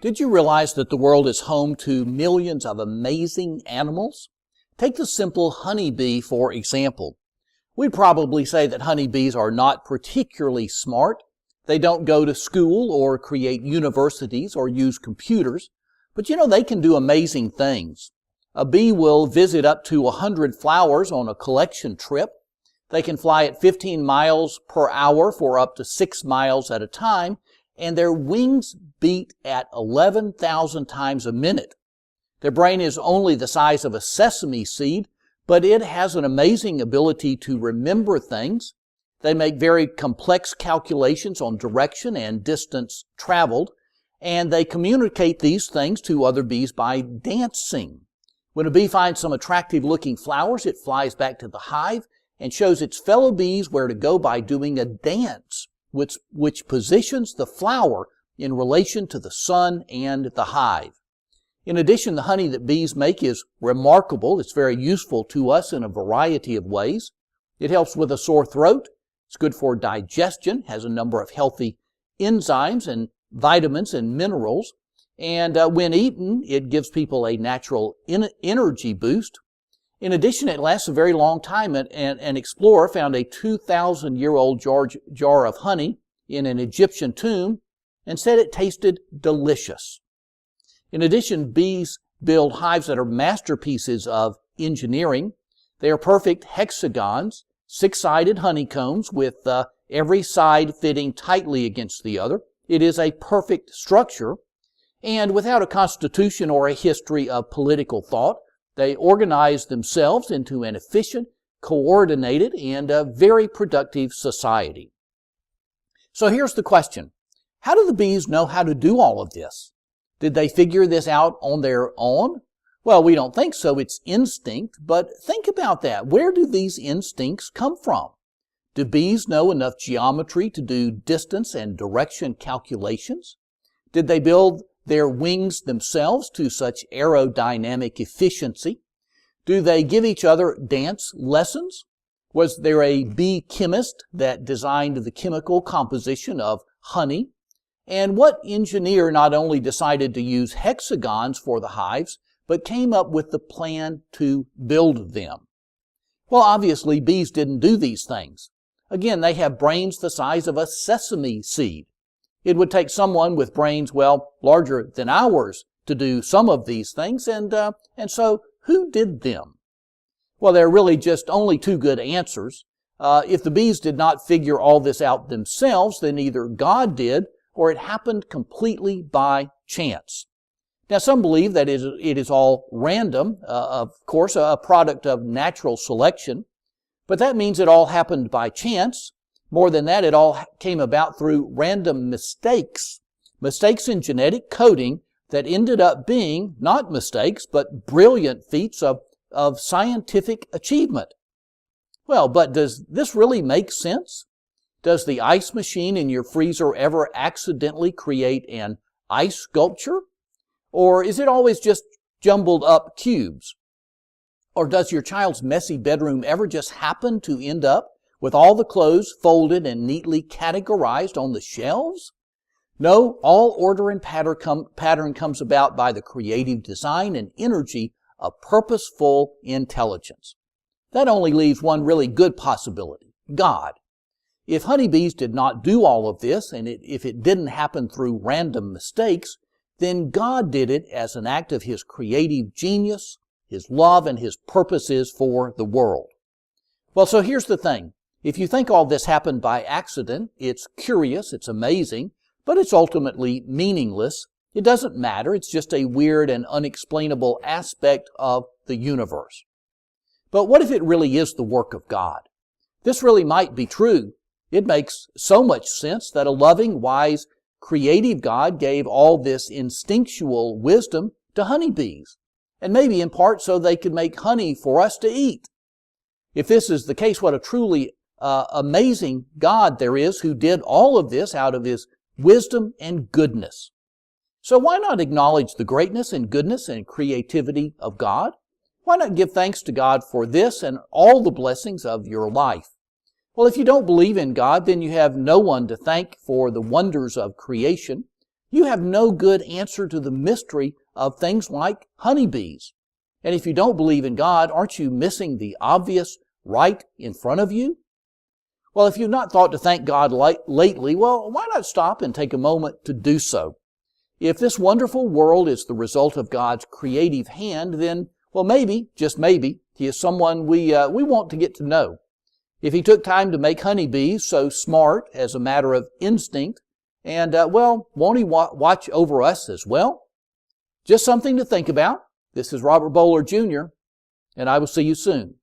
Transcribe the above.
Did you realize that the world is home to millions of amazing animals? Take the simple honeybee, for example. We'd probably say that honeybees are not particularly smart. They don't go to school or create universities or use computers. But they can do amazing things. A bee will visit up to 100 flowers on a collection trip. They can fly at 15 miles per hour for up to 6 miles at a time, and their wings beat at 11,000 times a minute. Their brain is only the size of a sesame seed, but it has an amazing ability to remember things. They make very complex calculations on direction and distance traveled, and they communicate these things to other bees by dancing. When a bee finds some attractive-looking flowers, it flies back to the hive and shows its fellow bees where to go by doing a dance, which positions the flower in relation to the sun and the hive. In addition, the honey that bees make is remarkable. It's very useful to us in a variety of ways. It helps with a sore throat. It's good for digestion, has a number of healthy enzymes and vitamins and minerals. And when eaten, it gives people a natural energy boost. In addition, it lasts a very long time. An explorer found a 2,000-year-old jar of honey in an Egyptian tomb and said it tasted delicious. In addition, bees build hives that are masterpieces of engineering. They are perfect hexagons, 6-sided honeycombs with every side fitting tightly against the other. It is a perfect structure. And without a constitution or a history of political thought, they organize themselves into an efficient, coordinated, and very productive society. So here's the question. How do the bees know how to do all of this? Did they figure this out on their own? Well, we don't think so. It's instinct. But think about that. Where do these instincts come from? Do bees know enough geometry to do distance and direction calculations? Did they build their wings themselves to such aerodynamic efficiency? Do they give each other dance lessons? Was there a bee chemist that designed the chemical composition of honey? And what engineer not only decided to use hexagons for the hives, but came up with the plan to build them? Well, obviously, bees didn't do these things. Again, they have brains the size of a sesame seed. It would take someone with brains, larger than ours to do some of these things, and so who did them? Well, there are really just only two good answers. If the bees did not figure all this out themselves, then either God did or it happened completely by chance. Now, some believe that it is all random, of course, a product of natural selection, but that means it all happened by chance. More than that, it all came about through random mistakes in genetic coding that ended up being not mistakes, but brilliant feats of scientific achievement. Well, but does this really make sense? Does the ice machine in your freezer ever accidentally create an ice sculpture? Or is it always just jumbled up cubes? Or does your child's messy bedroom ever just happen to end up with all the clothes folded and neatly categorized on the shelves? No, all order and pattern comes about by the creative design and energy of purposeful intelligence. That only leaves one really good possibility: God. If honeybees did not do all of this, and if it didn't happen through random mistakes, then God did it as an act of His creative genius, His love, and His purposes for the world. Well, so here's the thing. If you think all this happened by accident, it's curious, it's amazing, but it's ultimately meaningless. It doesn't matter. It's just a weird and unexplainable aspect of the universe. But what if it really is the work of God? This really might be true. It makes so much sense that a loving, wise, creative God gave all this instinctual wisdom to honeybees, and maybe in part so they could make honey for us to eat. If this is the case, what a truly amazing God there is who did all of this out of His wisdom and goodness. So why not acknowledge the greatness and goodness and creativity of God? Why not give thanks to God for this and all the blessings of your life? Well, if you don't believe in God, then you have no one to thank for the wonders of creation. You have no good answer to the mystery of things like honeybees. And if you don't believe in God, aren't you missing the obvious right in front of you? Well, if you've not thought to thank God lately, well, why not stop and take a moment to do so? If this wonderful world is the result of God's creative hand, then, well, maybe, just maybe, He is someone we want to get to know. If He took time to make honeybees so smart as a matter of instinct, and, well, won't He watch over us as well? Just something to think about. This is Robert Bowler Jr., and I will see you soon.